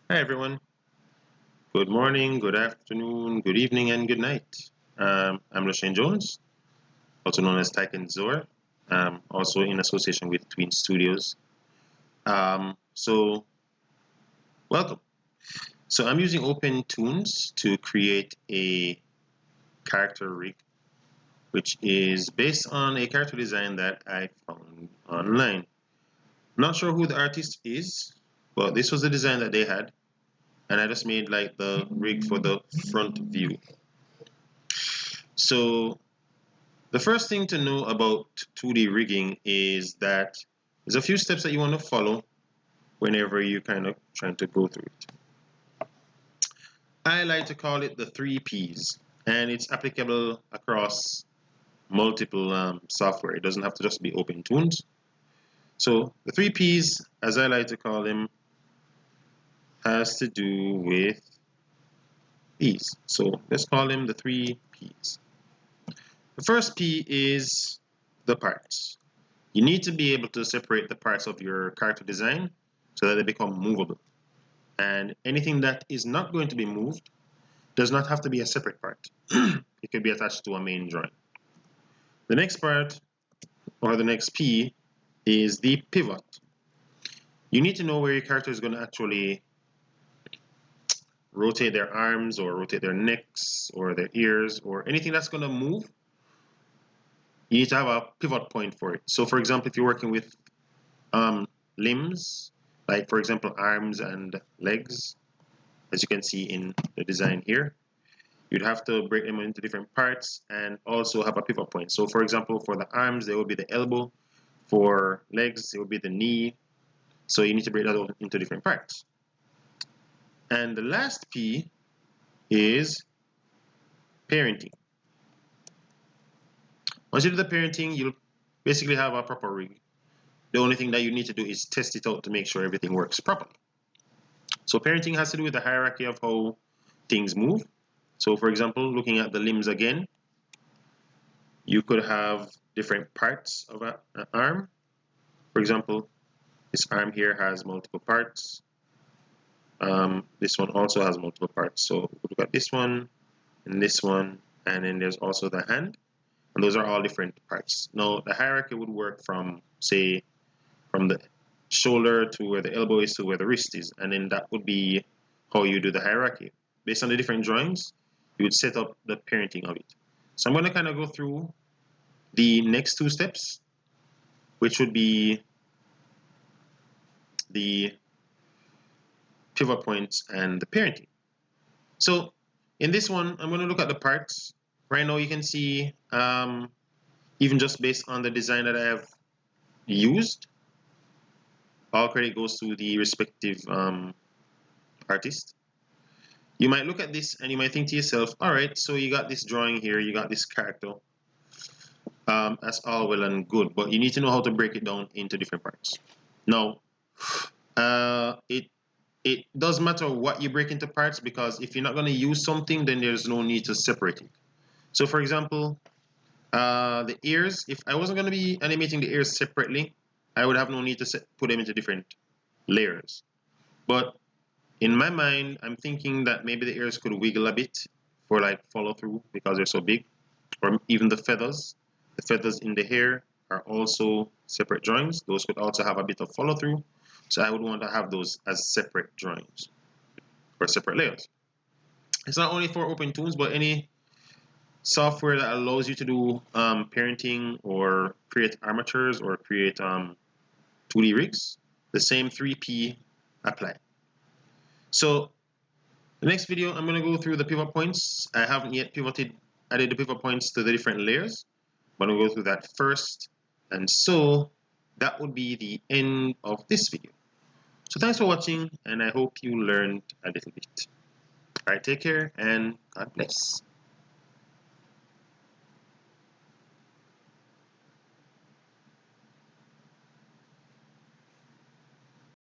Hi everyone. Good morning, good afternoon, good evening, and good night. I'm Lashain Jones, also known as Tyken Zor, also in association with Twin Studios. So welcome. So I'm using OpenToonz to create a character rig, which is based on a character design that I found online. Not sure who the artist is, but this was the design that they had, and I just made like the rig for the front view. So the first thing to know about 2D rigging is that there's a few steps that you want to follow whenever you're kind of trying to go through it. I like to call it the 3 Ps, and it's applicable across multiple software. It doesn't have to just be OpenToonz. So the 3 Ps, as I like to call them, has to do with these. So let's call them the 3 Ps. The first P is the parts. You need to be able to separate the parts of your character design so that they become movable. And anything that is not going to be moved does not have to be a separate part. It could be attached to a main drawing. The next part, or the next P, is the pivot. You need to know where your character is going to actually rotate their arms or rotate their necks or their ears or anything that's going to move. You need to have a pivot point for it. So for example, if you're working with limbs, like for example arms and legs, as you can see in the design here, you'd have to break them into different parts and also have a pivot point. So for example, for the arms, there will be the elbow. For legs, it will be the knee. So you need to break that into different parts. And the last P is parenting. Once you do the parenting, you'll basically have a proper rig. The only thing that you need to do is test it out to make sure everything works properly. So parenting has to do with the hierarchy of how things move. So for example, looking at the limbs again, you could have different parts of an arm. For example, this arm here has multiple parts. This one also has multiple parts. So we look at this one, and then there's also the hand. And those are all different parts. Now, the hierarchy would work from, say, from the shoulder to where the elbow is to where the wrist is. And then that would be how you do the hierarchy. Based on the different drawings, you would set up the parenting of it. So I'm going to kind of go through the next 2 steps, which would be the pivot points and the parenting. So in this one, I'm going to look at the parts. Right now you can see, even just based on the design that I have used, all credit goes to the respective artist. You might look at this and you might think to yourself, all right, so you got this drawing here, you got this character. That's all well and good, but you need to know how to break it down into different parts. Now, it does matter what you break into parts, because if you're not going to use something, then there's no need to separate it. So for example, the ears, if I wasn't going to be animating the ears separately, I would have no need to put them into different layers. But in my mind, I'm thinking that maybe the ears could wiggle a bit for like follow through because they're so big, or even the feathers. The feathers in the hair are also separate drawings. Those could also have a bit of follow through. So I would want to have those as separate drawings or separate layers. It's not only for OpenToonz, but any software that allows you to do parenting or create armatures or create 2D rigs, the same 3P apply. So the next video, I'm going to go through the pivot points. I haven't yet added the pivot points to the different layers, but I'll go through that first. And so that would be the end of this video. So thanks for watching, and I hope you learned a little bit. All right, take care, and God bless.